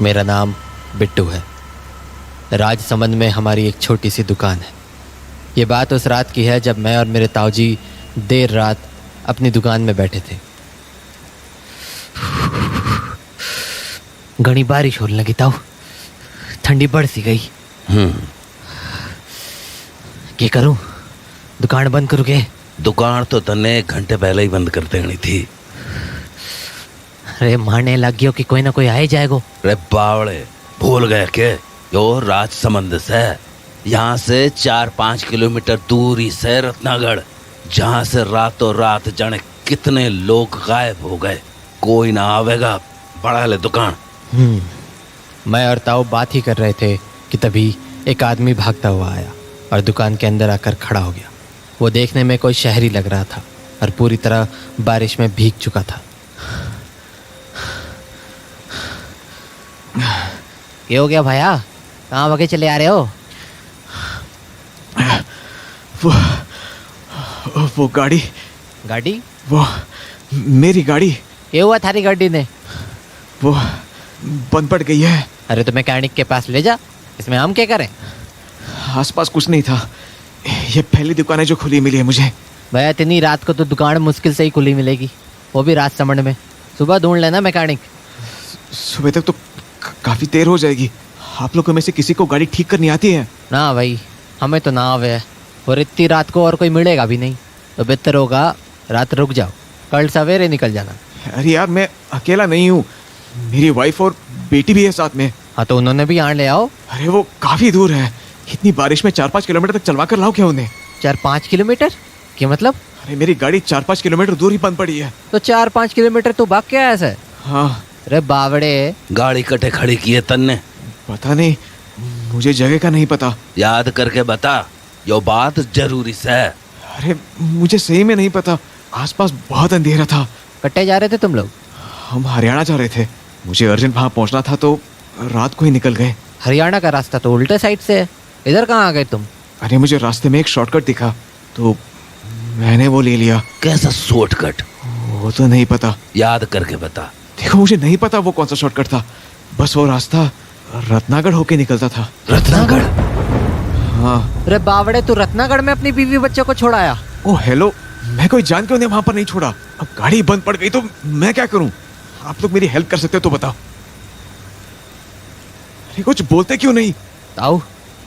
मेरा नाम बिट्टू है। राजसमंद में हमारी एक छोटी सी दुकान है। ये बात उस रात की है जब मैं और मेरे ताऊजी देर रात अपनी दुकान में बैठे थे। घनी बारिश होने लगी ताऊ, ठंडी बढ़ सी गई। क्या करूं, दुकान बंद करूं के? दुकान तो तन्ने 1 घंटे पहले ही बंद कर देनी थी। अरे मारने लग गयो कि कोई ना कोई आ ही जाएगो। अरे बावड़े, भूल गए के यो राजसमंद से यहाँ से 4-5 किलोमीटर दूरी से रत्नागढ़, जहाँ से रातों रात जाने कितने लोग गायब हो गए। कोई ना आवेगा, बढ़ा ले दुकान। मैं और ताऊ बात ही कर रहे थे कि तभी एक आदमी भागता हुआ आया और दुकान के अंदर आकर खड़ा हो गया। वो देखने में कोई शहरी लग रहा था और पूरी तरह बारिश में भीग चुका था। ये हो गया भैया, कहाँ भागे चले आ रहे हो? वो गाड़ी वो मेरी गाड़ी, ये हुआ थारी गाड़ी ने? वो बंद पड़ गई है। अरे तो मैकेनिक के पास ले जा, इसमें हम क्या करें? आसपास कुछ नहीं था, ये पहली दुकान है जो खुली मिली है मुझे। भैया इतनी रात को तो दुकान मुश्किल से ही खुली मिलेगी, वो भी राजसमंद में। सुबह ढूंढ लेना मैकेनिक। सुबह तक तो काफी देर हो जाएगी। आप लोगों में से किसी को गाड़ी ठीक करनी आती है? ना भाई, हमें तो ना आवे, और इतनी रात को और कोई मिलेगा भी नहीं, तो बेहतर होगा रात रुक जाओ, कल सवेरे निकल जाना। अरे यार, मैं अकेला नहीं हूँ, मेरी वाइफ और बेटी भी है साथ में। हाँ तो उन्होंने भी यहाँ ले आओ। अरे वो काफी दूर है, इतनी बारिश में 4-5 किलोमीटर तक चलवा कर लाओ क्या उन्हें? 4-5 किलोमीटर? क्या मतलब? अरे मेरी गाड़ी 4-5 किलोमीटर दूर ही बंद पड़ी है। तो 4-5 किलोमीटर तो भाग के आया है? हाँ। अरे बावड़े, गाड़ी कटे खड़ी की है तन्ने? पता नहीं, मुझे जगह का नहीं पता। याद करके बता, यो बात जरूरी से है। अरे मुझे सही में नहीं पता, आसपास बहुत अंधेरा था। कट्टे जा रहे थे तुम लोग? हम हरियाणा जा रहे थे, मुझे अर्जेंट वहाँ पहुँचना था तो रात को ही निकल गए। हरियाणा का रास्ता तो उल्टे साइड से है, इधर कहाँ आ गए तुम? अरे मुझे रास्ते में एक शॉर्टकट दिखा तो मैंने वो ले लिया। कैसा शॉर्टकट? वो तो नहीं पता। याद करके बता। देखो मुझे नहीं पता वो कौन सा शॉर्टकट था, बस वो रास्ता रत्नागढ़ होके निकलता था। रत्नागढ़? हाँ। अरे बावड़े, तू रत्नागढ़ में अपनी बीवी बच्चों को छोड़ाया? ओ हेलो, मैं कोई जान के उन्हें वहां पर नहीं छोड़ा। अब गाड़ी बंद पड़ गई तो मैं क्या करूं? आप लोग मेरी हेल्प कर सकते हो तो बताओ। अरे कुछ बोलते क्यों नहीं? ताऊ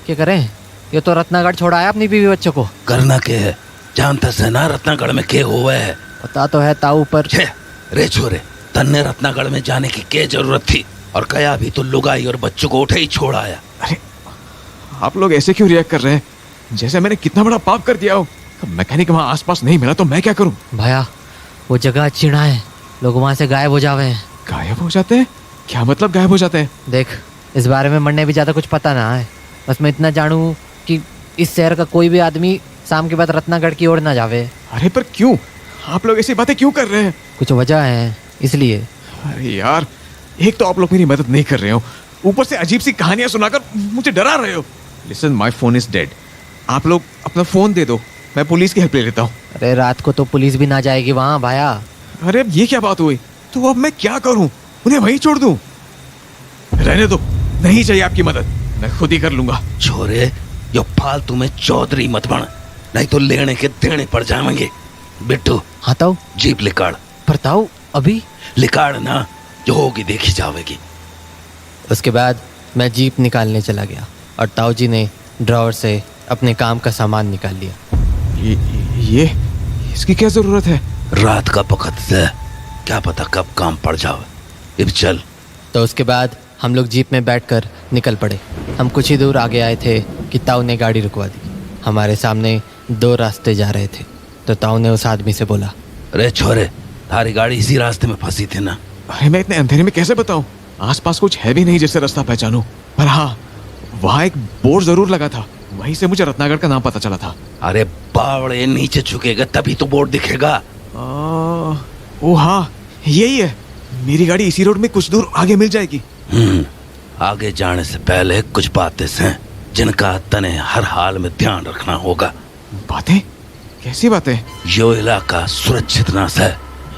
क्या करें, ये तो रत्नागढ़ छोड़ाया अपनी बीवी बच्चों को। करना क्या है, जानता से ना रत्नागढ़ में क्या हुआ है? पता तो है ताऊ, पर रे छोरे, तन्ने रत्नागढ़ में जाने की क्या जरूरत थी? और कया भी तो लुगाई और बच्चों को उठे ही छोड़ आया। अरे आप लोग ऐसे क्यों रिएक्ट कर रहे हैं, जैसे मैंने कितना बड़ा पाप कर दिया हो। मैकेनिक वहाँ आसपास नहीं मिला तो मैं क्या करूं? भैया वो जगह चिढ़ा है, लोग वहाँ से गायब हो जावे हैं। गायब हो जाते हैं? क्या मतलब गायब हो जाते हैं? देख, इस बारे में मरने भी ज्यादा कुछ पता ना है, बस मैं इतना जानू कि इस शहर का कोई भी आदमी शाम के बाद रत्नागढ़ की ओर ना जावे। अरे पर क्यों? आप लोग ऐसी बातें क्यों कर रहे हैं? कुछ वजह है इसलिए। अरे यार, एक तो आप लोग मेरी मदद नहीं कर रहे हो, ऊपर से अजीब सी कहानियां सुनाकर मुझे डरा रहे हो। Listen, my phone is dead. आप लोग अपना फोन दे दो, मैं पुलिस की हेल्प ले लेता हूँ। अरे रात को तो पुलिस भी ना जाएगी वहाँ भैया। अरे ये क्या बात हुई? तो अब मैं क्या करूँ? उन्हें वहीं छोड़ दूँ? रहने दो, नहीं चाहिए आपकी मदद, मैं खुद ही कर लूंगा। छोरे, यो फालतू में चौधरी मत बन, नहीं तो लेने के देने पड़ जाएंगे। बिट्टू, हाँ ताऊ। जीप लिकाड़। पर ताऊ अभी? लिकाड़ ना, जो होगी देखी जाएगी। उसके बाद मैं जीप निकालने चला गया और ताऊ जी ने ड्रॉवर से अपने काम का सामान निकाल लिया। ये इसकी क्या जरूरत है? रात का वक्त है, क्या पता कब काम पड़ जाए। अब चल। तो उसके बाद हम लोग जीप में बैठकर निकल पड़े। हम कुछ ही दूर आगे आए थे कि ताऊ ने गाड़ी रुकवा दी। हमारे सामने 2 रास्ते जा रहे थे, तो ताऊ ने उस आदमी से बोला, अरे छोरे, थारी गाड़ी इसी रास्ते में फंसी थी ना? अरे मैं इतने अंधेरे में कैसे बताऊं? आसपास कुछ है भी नहीं जिससे रास्ता पहचानूं। पर हाँ, वहाँ एक बोर्ड जरूर लगा था, वहीं से मुझे रत्नागढ़ का नाम पता चला था। अरे बावड़े, नीचे झुकेगा तभी तो बोर्ड दिखेगा। ओ हाँ, यही है। मेरी गाड़ी इसी रोड में कुछ दूर आगे मिल जाएगी। आगे जाने से पहले कुछ बातें हैं जिनका तने हर हाल में ध्यान रखना होगा। बातें? कैसी बातें? यो इलाका सुरक्षित ना है,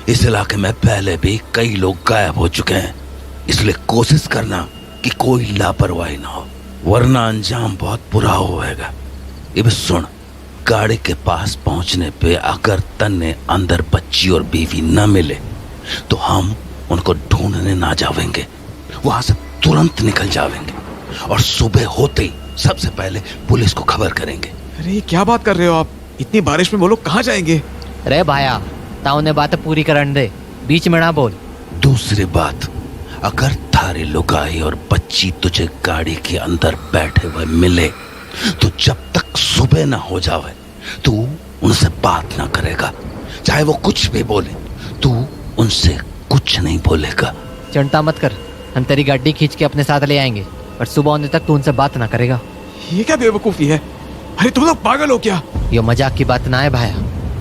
इस इलाके में पहले भी कई लोग गायब हो चुके हैं, इसलिए कोशिश करना कि कोई लापरवाही ना हो, वरना अंजाम बहुत बुरा होएगा। ये भी सुन, गाड़ी के पास पहुंचने पे अगर तन्ने अंदर बच्ची और बीवी न मिले तो हम उनको ढूंढने ना जावेंगे, वहां से तुरंत निकल जावेंगे और सुबह होते ही सबसे पहले पुलिस को खबर करेंगे। अरे ये क्या बात कर रहे हो आप? इतनी बारिश में वो लोग कहाँ जाएंगे? रे भाया, ताऊ ने बात पूरी करने दे, बीच में ना बोल। दूसरी बात, अगर थारे लुगाई और बच्ची तुझे गाड़ी के अंदर बैठे हुए मिले तो जब तक सुबह ना हो जावे तू उनसे बात ना करेगा, चाहे वो कुछ भी बोले, तू उनसे कुछ नहीं बोलेगा। चिंता मत कर, हम तेरी गाड़ी खींच के अपने साथ ले आएंगे, पर सुबह होने तक तू उनसे बात ना करेगा। ये क्या बेवकूफी है? अरे तुम लोग पागल हो क्या? ये मजाक की बात ना है भाया।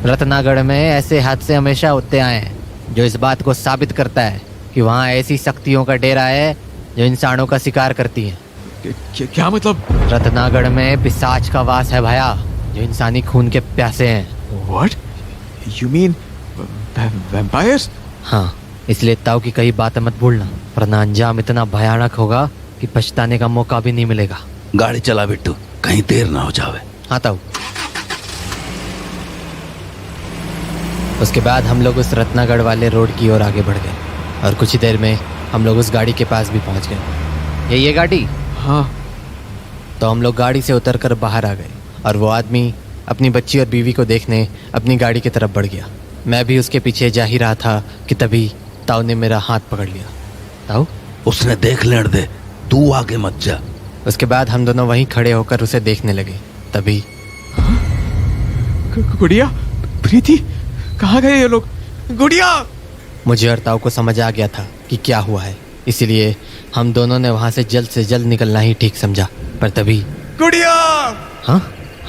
रत्नागढ़ में ऐसे हादसे हमेशा होते आए हैं जो इस बात को साबित करता है कि वहाँ ऐसी शक्तियों का डेरा है जो इंसानों का शिकार करती हैं। क्या मतलब? रत्नागढ़ में पिशाच का वास है भाया, जो इंसानी खून के प्यासे हैं। What? You mean vampires? हाँ, इसलिए ताऊ की कही बात मत भूलना, वरना अंजाम इतना भयानक होगा कि पछताने का मौका भी नहीं मिलेगा। गाड़ी चला बिट्टू, कहीं देर ना हो जावे। हाँ ताऊ। उसके बाद हम लोग उस रत्नागढ़ वाले रोड की ओर आगे बढ़ गए और कुछ ही देर में हम लोग उस गाड़ी के पास भी पहुंच गए। ये गाड़ी? हाँ। तो हम लोग गाड़ी से उतरकर बाहर आ गए और वो आदमी अपनी बच्ची और बीवी को देखने अपनी गाड़ी की तरफ बढ़ गया। मैं भी उसके पीछे जा ही रहा था कि तभी ताऊ ने मेरा हाथ पकड़ लिया। ताऊ? उसने देख लेने दे, तू आगे मत जा। उसके बाद हम दोनों वहीं खड़े होकर उसे देखने लगे। तभी गुड़िया, प्रीति, कहाँ गए ये लोग? गुड़िया! मुझे और ताऊ को समझ आ गया था कि क्या हुआ है, इसीलिए हम दोनों ने वहां से जल्द निकलना ही ठीक समझा। पर तभी गुड़िया! हाँ,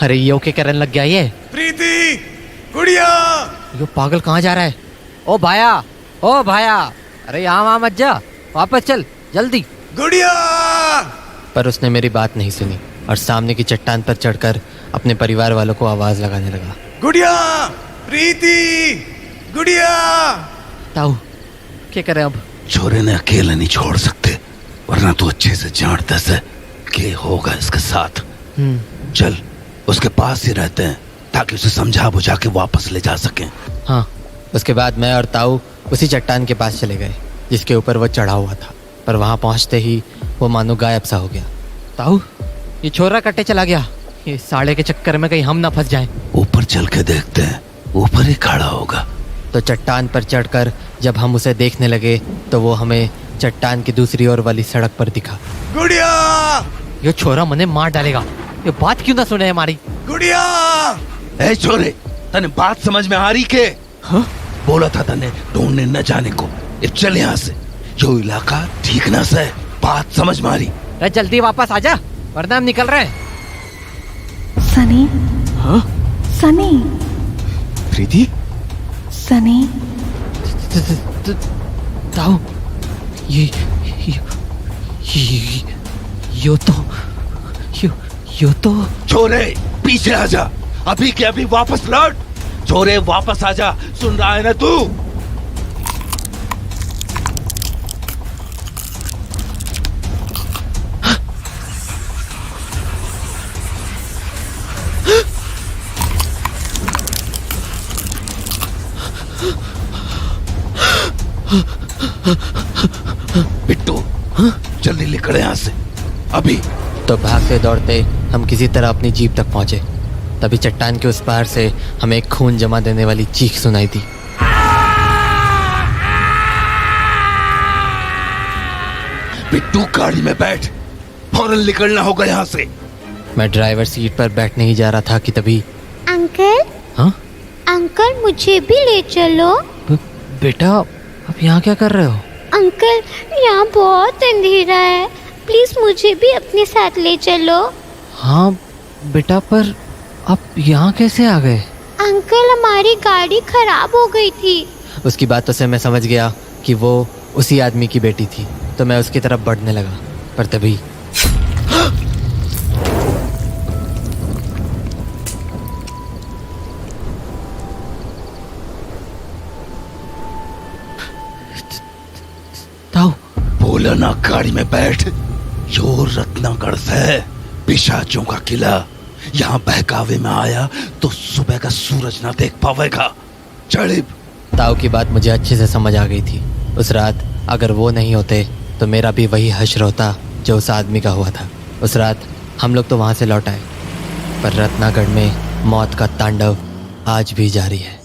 अरे ये ओके करने लग गया ये। प्रीति! गुड़िया! यो पागल कहाँ जा रहा है? ओ भाया, ओ भाया, अरे यहाँ वहाँ मत जा, वापस चल जल्दी। गुड़िया! पर उसने मेरी बात नहीं सुनी और सामने की चट्टान पर चढ़कर अपने परिवार वालों को आवाज लगाने लगा। गुड़िया! प्रीति! गुड़िया! ताऊ, क्या करें अब? छोरे ने अकेले नहीं छोड़ सकते, वरना तू अच्छे से जानता है कि होगा इसके साथ। चल उसके पास ही रहते हैं ताकि उसे समझा बुझा के वापस ले जा सकें। हाँ, उसके बाद मैं और ताऊ उसी चट्टान के पास चले गए जिसके ऊपर वो चढ़ा हुआ था। पर वहां पहुंचते ही वो मानो गायब सा हो गया। ताऊ, ये छोरा कट्टे चला गया, ये साले के चक्कर में कहीं हम ना फंस जाएं। ऊपर चल के देखते हैं, ऊपर ही खड़ा होगा। तो चट्टान पर चढ़कर जब हम उसे देखने लगे तो वो हमें चट्टान की दूसरी ओर वाली सड़क पर दिखा। गुड़िया! ये छोरा मने मार डालेगा, ये बात क्यों ना सुने हमारी? गुड़िया! ए छोरे, तने बात समझ में आ रही के? हाँ? बोला था तने ढूंढने न जाने को। अब चल यहाँ से, जो इलाका ठीक ना से, बात समझ में आ रही? अरे जल्दी वापस आजा, वरना हम निकल रहे हैं। सनी? हाँ? सनी? प्रीति? सनी? ताऊ, यो तो छोरे पीछे आ जा, अभी के अभी वापस लौट। छोरे वापस आ जा, सुन रहा है ना तू? बिट्टू, जल्दी निकले यहाँ से अभी। तो भागते दौड़ते हम किसी तरह अपनी जीप तक पहुंचे। तभी चट्टान के उस पार से हमें एक खून जमा देने वाली चीख सुनाई दी। बिट्टू गाड़ी में बैठ, फौरन निकलना होगा यहाँ से। मैं ड्राइवर सीट पर बैठने ही जा रहा था कि तभी अंकल, हाँ? अंकल मुझे भी ले चलो। बेटा, अब यहाँ क्या कर रहे हो? अंकल, यहाँ बहुत अंधेरा है, प्लीज मुझे भी अपने साथ ले चलो। हाँ बेटा, पर आप यहाँ कैसे आ गए? अंकल, हमारी गाड़ी खराब हो गई थी। उसकी बातों से मैं समझ गया कि वो उसी आदमी की बेटी थी, तो मैं उसकी तरफ बढ़ने लगा। पर तभी ताऊ, बोला ना गाड़ी में बैठ। यो रत्नागढ़ से पिशाचों का किला। यहाँ बहकावे में आया तो सुबह का सूरज ना देख पावेगा। चढ़िब। ताऊ की बात मुझे अच्छे से समझ आ गई थी। उस रात अगर वो नहीं होते तो मेरा भी वही हश्र होता जो उस आदमी का हुआ था। उस रात हम लोग तो वहाँ से लौट आए, पर रत्नागढ़ में मौत का तांडव आज भी जारी है।